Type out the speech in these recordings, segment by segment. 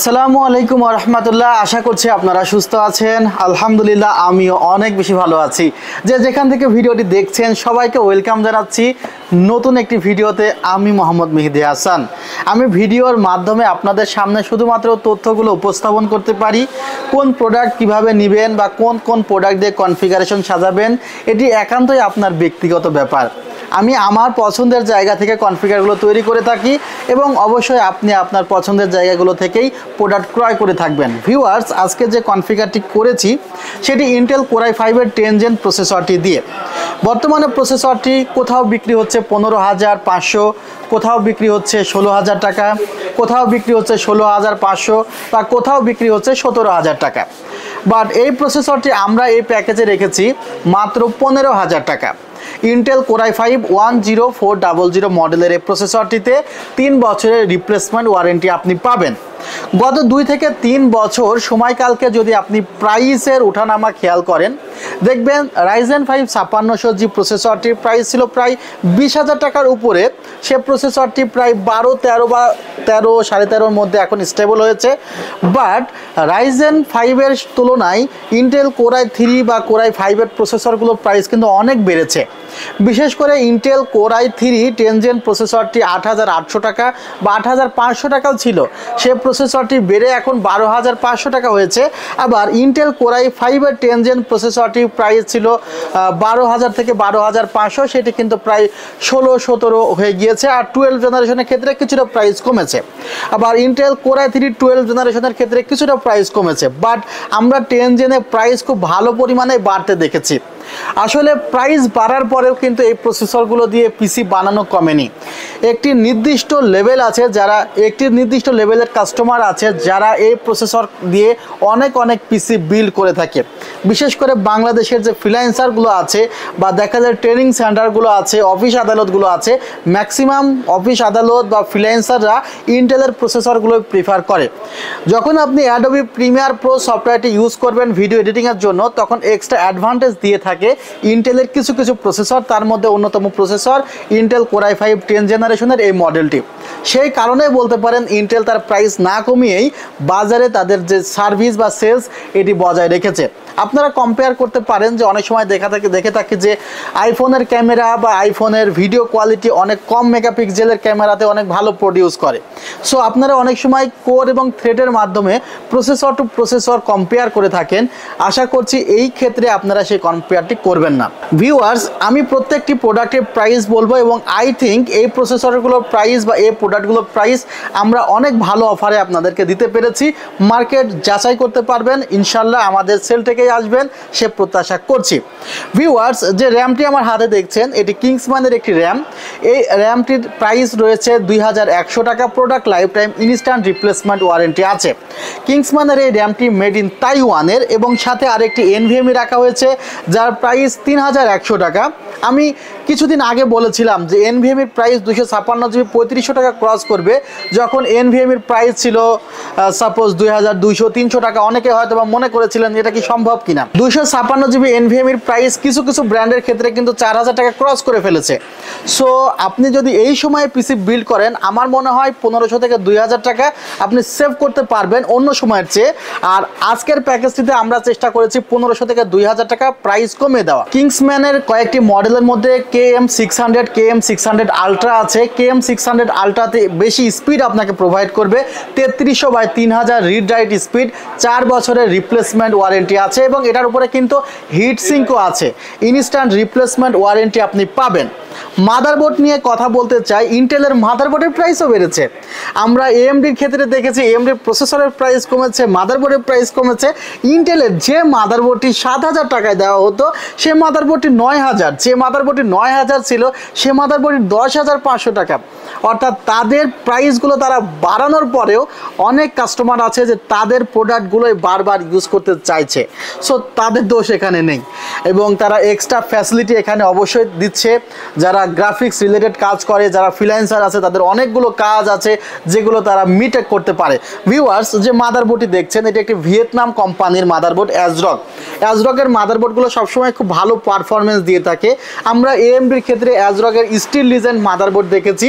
আসসালামু আলাইকুম ওয়া রাহমাতুল্লাহ। আশা করছি আপনারা সুস্থ আছেন। আলহামদুলিল্লাহ আমিও অনেক বেশি ভালো আছি। যেখান থেকে ভিডিওটি দেখছেন সবাইকে ওয়েলকাম জানাচ্ছি নতুন একটি ভিডিওতে। আমি মোহাম্মদ মেহেদি হাসান। আমি ভিডিওর মাধ্যমে আপনাদের সামনে শুধুমাত্র তথ্যগুলো উপস্থাপন করতে পারি। কোন প্রোডাক্ট কিভাবে নেবেন বা কোন প্রোডাক্ট দিয়ে কনফিগারেশন সাজাবেন এটি একান্তই আপনার ব্যক্তিগত ব্যাপার। আমি আমার পছন্দের জায়গা থেকে কনফিগারগুলো তৈরি করে থাকি এবং অবশ্যই আপনি আপনার পছন্দের জায়গাগুলো থেকেই প্রোডাক্ট ক্রয় করে থাকবেন। ভিউয়ার্স, আজকে যে কনফিগারটি করেছি সেটি ইন্টেল কোর i5-এর 10th জেন প্রসেসরটি দিয়ে। বর্তমানে প্রসেসরটি কোথাও বিক্রি হচ্ছে 15,500, কোথাও বিক্রি হচ্ছে 16,000 টাকা, কোথাও বিক্রি হচ্ছে 16,500 বা কোথাও বিক্রি হচ্ছে 17,000 টাকা। বাট এই প্রসেসরটি আমরা এই প্যাকেজে রেখেছি মাত্র 15,000 টাকা। ইন্টেল কোর i5-104000 মডেলের এই প্রসেসরটিতে 3 বছরের রিপ্লেসমেন্ট ওয়ারেন্টি আপনি পাবেন। গত 2 থেকে 3 বছর সময়কালকে যদি আপনি প্রাইসের ওঠানামা খেয়াল করেন, দেখবেন Ryzen 5 5600G প্রসেসরটির প্রাইস ছিল প্রায় 20,000 টাকার উপরে। সে প্রসেসরটি প্রায় 12-13 বা 13-13.5-এর মধ্যে এখন স্টেবল হয়েছে। বাট Ryzen 5-এর তুলনায় ইন্টেল কোর i3 বা কোর i5-এর প্রসেসরগুলোর প্রাইস কিন্তু অনেক বেড়েছে। বিশেষ করে Intel core i3 10th gen প্রসেসরটি 8,800 টাকা বা 8,500 টাকাও ছিল, সে প্রসেসরটি বেড়ে এখন 12,500 টাকা হয়েছে। আবার ইন্টেল কোর i5-এর 10th জেন প্রসেসরটি প্রাইস ছিল 12,000 থেকে 12,500, সেটি কিন্তু প্রায় 16-17 হয়ে গিয়েছে। আর 12 জেনারেশনের ক্ষেত্রে কিছুটা প্রাইস কমেছে। আবার ইন্টেল কোর i3 12 জেনারেশনের ক্ষেত্রে কিছুটা প্রাইস কমেছে। বাট আমরা 10 জেনের প্রাইস খুব ভালো পরিমাণে বাড়তে দেখেছি। আসলে প্রাইস বাড়ার পরেও কিন্তু এই প্রসেসরগুলো দিয়ে পিসি বানানো কমেনি। একটি নির্দিষ্ট লেভেল আছে, একটি নির্দিষ্ট লেভেলের কাস্টমার আছে যারা এই প্রসেসর দিয়ে অনেক পিসি বিল্ড করে থাকে। বিশেষ করে বাংলাদেশের যে ফ্রিল্যান্সারগুলো আছে বা দেখা যায় ট্রেনিং সেন্টারগুলো আছে, অফিস আদালতগুলো আছে, ম্যাক্সিমাম অফিস আদালত বা ফ্রিল্যান্সাররা ইন্টেলের প্রসেসরগুলো প্রিফার করে। যখন আপনি অ্যাডোবি প্রিমিয়ার প্রো সফটওয়্যারটি ইউজ করবেন ভিডিও এডিটিংয়ের জন্য, তখন এক্সট্রা অ্যাডভান্টেজ দিয়ে থাকে ইন্টেলের কিছু প্রসেসর। তার মধ্যে অন্যতম processor Intel core i5 10th জেনারেশনের এই মডেলটি। সেই কারণে বলতে পারেন ইন্টেল তার প্রাইস না কমিয়েই বাজারে তাদের যে সার্ভিস বা সেলস এটি বজায় রেখেছে। আপনারা কম্পেয়ার করতে পারেন যে অনেক সময় দেখে থাকি যে আইফোনের ক্যামেরা বা আইফোনের ভিডিও কোয়ালিটি অনেক কম মেগাপিক্সেলের ক্যামেরাতে অনেক ভালো প্রডিউস করে। সো আপনারা অনেক সময় কোর এবং থ্রেডের মাধ্যমে প্রসেসর টু প্রসেসর কম্পেয়ার করে থাকেন। আশা করছি এই ক্ষেত্রে আপনারা সেই কম্পেয়ারটি করবেন না। ভিউয়ার্স, আমি প্রত্যেকটি প্রোডাক্টের প্রাইস বলবো এবং আই থিঙ্ক এই প্রসেসরগুলোর প্রাইস বা এই প্রোডাক্টগুলোর প্রাইস আমরা অনেক ভালো অফারে আপনাদেরকে দিতে পেরেছি। মার্কেট যাচাই করতে পারবেন ইনশাল্লাহ, আমাদের সেল থেকে আসবেন সে প্রত্যাশা করছি। ভিউয়ার্স, যে র্যামটি আমার হাতে দেখছেন এটি কিংসম্যানের একটি র্যাম। এই র্যামটির প্রাইস রয়েছে 2,100 টাকা। Product life time instant replacement warranty আছে। কিংসম্যানের এই র্যামটি মেড ইন তাইওয়ানের এবং সাথে আরেকটি NVMe রাখা হয়েছে যার প্রাইস 3,100 টাকা। আমি কিছুদিন আগে বলেছিলাম যে NVMeর প্রাইস 256GB 3500 টাকা ক্রস করবে, যখন NVMeর প্রাইস ছিল সাপোজ 2,200-300 টাকা। অনেকে হয়তো বা মনে করেছিলেন এটা কি সম্ভব কিনা। 256GB NVMeর প্রাইস কিছু ব্র্যান্ডের ক্ষেত্রে কিন্তু 4,000 টাকা ক্রস করে ফেলেছে। সো আপনি যদি এই সময়ে পিসি বিল্ড করেন, আমার মনে হয় 1,500 থেকে 2,000 টাকা আপনি সেভ করতে পারবেন অন্য সময়ের চেয়ে। আর আজকের প্যাকেজটিতে আমরা চেষ্টা করেছি 1,500 থেকে 2,000 টাকা প্রাইস কমে দেওয়া। কিংসম্যানের কয়েকটি মডেলের মধ্যে KM600, KM600 আলট্রা আছে। KM600 আলট্রাতে বেশি স্পিড আপনাকে প্রোভাইড করবে, 3300/3000 রিড রাইট স্পিড, 4 বছরের রিপ্লেসমেন্ট ওয়ারেন্টি আছে এবং এটার উপরে কিন্তু হিট সিঙ্কও আছে। ইনস্ট্যান্ট রিপ্লেসমেন্ট ওয়ারেন্টি আপনি পাবেন। মাদারবোর্ড নিয়ে কথা বলতে চাই, ইন্টেলের মাদারবোর্ডের প্রাইসও বেড়েছে। আমরা AMDর ক্ষেত্রে দেখেছি AMD প্রসেসরের প্রাইস কমেছে, মাদারবোর্ডের প্রাইস কমেছে। ইন্টেলের যে মাদারবোর্ডটি 7,000 টাকায় দেওয়া হতো সে মাদারবোর্ডটি 9,000, যে মাদারবোর্ডটি 9,000 ছিল সে মাদারবোর্ডটি 10,500 টাকা। অর্থাৎ তাদের প্রাইসগুলো তারা বাড়ানোর পরেও অনেক কাস্টমার আছে যে তাদের প্রোডাক্টগুলোই বারবার ইউজ করতে চাইছে। সো তাদের দোষ এখানে নেই এবং তারা এক্সট্রা ফ্যাসিলিটি এখানে অবশ্যই দিচ্ছে। যারা গ্রাফিক্স রিলেটেড কাজ করে, যারা ফ্রিল্যান্সার আছে, তাদের অনেকগুলো কাজ আছে যেগুলো তারা মিটেক করতে পারে। ভিউয়ার্স, যে মাদারবোর্ডটি দেখছেন এটি একটি ভিয়েতনাম কোম্পানির মাদারবোর্ড Asrock। অ্যাজরকের মাদারবোর্ডগুলো সবসময় খুব ভালো পারফরমেন্স দিয়ে থাকে। আমরা এএমডির ক্ষেত্রে অ্যাজরকের স্টিল লিজেন্ড মাদারবোর্ড দেখেছি।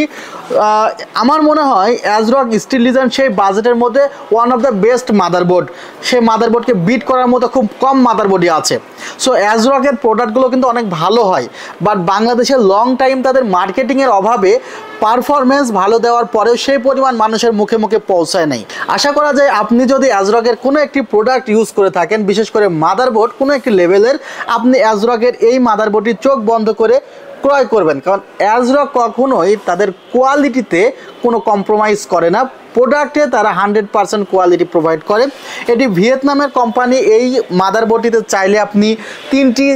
আমার মনে হয় অ্যাজরক স্টিল লিজেন্ড সেই বাজেটের মধ্যে one of the best motherboard. সেই মাদারবোর্ডকে বিট করার মতো খুব কম মাদারবোর্ডই আছে। সো অ্যাজরকের প্রোডাক্টগুলো কিন্তু অনেক ভালো হয়, বাট বাংলাদেশে লং টাইম তাদের মার্কেটিংয়ের অভাবে পারফরমেন্স ভালো দেওয়ার পরেও সেই পরিমাণ মানুষের মুখে মুখে পৌঁছায় নাই। আশা করা যায় আপনি যদি অ্যাজরকের কোনো একটি প্রোডাক্ট ইউজ করে থাকেন, বিশেষ করে মাদারবোর্ড কোনো একটি লেভেলের, আপনি অ্যাজরকের এই মাদারবোর্ডটি চোখ বন্ধ করে ক্রয় করবেন, কারণ অ্যাজরক কখনোই তাদের কোয়ালিটিতে কোনো কম্প্রোমাইজ করে না। প্রোডাক্টে তারা 100% কোয়ালিটি প্রোভাইড করে। এটি ভিয়েতনামের কোম্পানি। এই মাদারবোর্ডটিতে চাইলে আপনি 3টি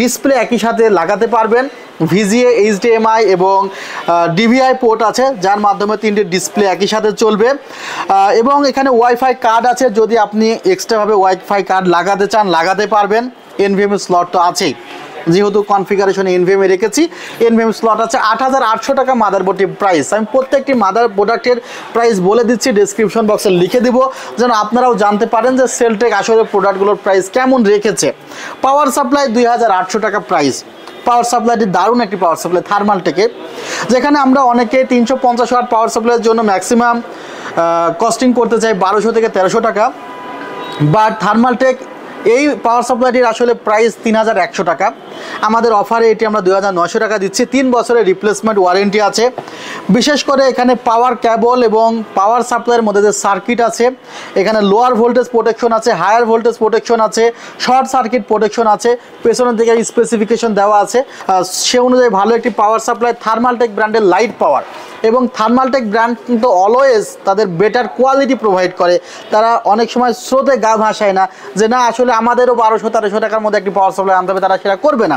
ডিসপ্লে একই সাথে লাগাতে পারবেন। ভিজিএ, এইচডিএমআই এবং ডিভিআই পোর্ট আছে, যার মাধ্যমে 3টি ডিসপ্লে একই সাথে চলবে। এবং এখানে ওয়াইফাই কার্ড আছে, যদি আপনি এক্সট্রাভাবে ওয়াইফাই কার্ড লাগাতে চান লাগাতে পারবেন। এনভিএমই স্লট তো আছেই, যেহেতু কনফিগারেশনে এনভিএমই রেখেছি, এনভিএম স্লট আছে। 8,800 টাকা মাদারবোর্ডটির প্রাইস। আমি প্রত্যেকটি মাদার প্রোডাক্টের প্রাইস বলে দিচ্ছি, ডেসক্রিপশন বক্সে লিখে দিব, যেন আপনারাও জানতে পারেন যে সেলটেক আসলে প্রোডাক্টগুলোর প্রাইস কেমন রেখেছে। পাওয়ার সাপ্লাই 2,800 টাকা প্রাইস। পাওয়ার সাপ্লাইটি দারুণ একটি পাওয়ার সাপ্লাই থার্মালটেকের, যেখানে আমরা অনেকে 350 ওয়াট পাওয়ার সাপ্লাইয়ের জন্য ম্যাক্সিমাম কস্টিং করতে চাই 1200 থেকে 1300 টাকা, বাট থার্মালটেক এই পাওয়ার সাপ্লাইটির আসলে প্রাইস 3,100 টাকা। আমাদের অফারে এটি আমরা 2,900 টাকা দিচ্ছি। 3 বছরের রিপ্লেসমেন্ট ওয়ারেন্টি আছে। বিশেষ করে এখানে পাওয়ার কেবল এবং পাওয়ার সাপ্লাইয়ের মধ্যে যে সার্কিট আছে, এখানে লোয়ার ভোল্টেজ প্রোটেকশন আছে, হায়ার ভোল্টেজ প্রোটেকশন আছে, শর্ট সার্কিট প্রোটেকশন আছে, পেছনের দিকে স্পেসিফিকেশন দেওয়া আছে। সে অনুযায়ী ভালো একটি পাওয়ার সাপ্লাই থার্মালটেক ব্র্যান্ডের লাইট পাওয়ার। এবং থার্মালটেক ব্র্যান্ড কিন্তু অলওয়েজ তাদের বেটার কোয়ালিটি প্রোভাইড করে। তারা অনেক সময় স্রোতে গা ভাসায় না যে না আসলে আমাদেরও 1200-1300 টাকার মধ্যে একটি পাওয়ার সাপ্লাই আনতে হবে, তারা সেটা করবে না,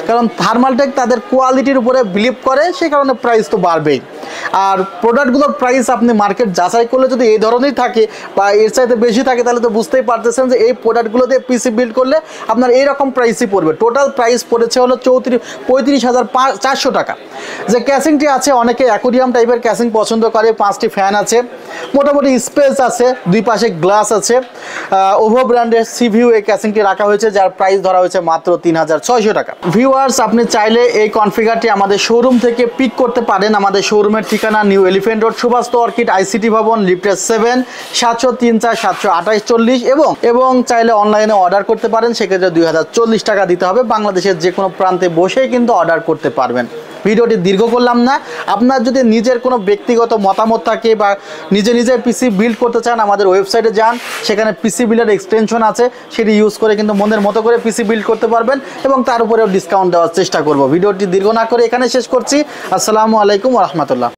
কারণ থার্মালটেক তাদের কোয়ালিটির উপরে বিলিভ করে, সেই কারণে প্রাইস তো বাড়বেই। আর প্রোডাক্টগুলোর প্রাইস আপনি মার্কেট যাচাই করলে যদি এই ধরনেরই থাকে বা এর চাইতে বেশি থাকে, তাহলে তো বুঝতেই পারতেছেন যে এই প্রোডাক্টগুলো দিয়ে পিসি বিল্ড করলে আপনার এইরকম প্রাইসই পড়বে। টোটাল প্রাইস পড়েছে হলো 35,400 টাকা। যে ক্যাসিংটি আছে, অনেকে অ্যাকোরিয়াম টাইপের ক্যাসিং পছন্দ করে। 5টি ফ্যান আছে, মোটামুটি স্পেস আছে, 2 পাশে গ্লাস আছে। ওভো ব্র্যান্ডের সি ভিউ এই ক্যাসিংটি রাখা হয়েছে, যার প্রাইস ধরা হয়েছে মাত্র 3,600 টাকা। ভিউয়ার্স, আপনি চাইলে এই কনফিগারটি আমাদের শোরুম থেকে পিক করতে পারেন। আমাদের শোরুমের ঠিকানা New Elephant Road, Subastu Orchid, ICT Bhaban, লিফটের 7, 703-4-728-40। এবং চাইলে অনলাইনে অর্ডার করতে পারেন, সেক্ষেত্রে 2,040 টাকা দিতে হবে। বাংলাদেশের যে কোনো প্রান্তে বসেই কিন্তু অর্ডার করতে পারবেন। ভিডিওটি দীর্ঘ করলাম না। আপনার যদি নিজের কোনো ব্যক্তিগত মতামত থাকে বা নিজে পিসি বিল্ড করতে চান, আমাদের ওয়েবসাইটে যান, সেখানে পিসি বিল্ডের এক্সটেনশন আছে, সেটি ইউজ করে কিন্তু মনের মতো করে পিসি বিল্ড করতে পারবেন এবং তার উপরেও ডিসকাউন্ট দেওয়ার চেষ্টা করব। ভিডিওটি দীর্ঘ না করে এখানে শেষ করছি। আসসালামু আলাইকুম ওয়া রাহমাতুল্লাহ।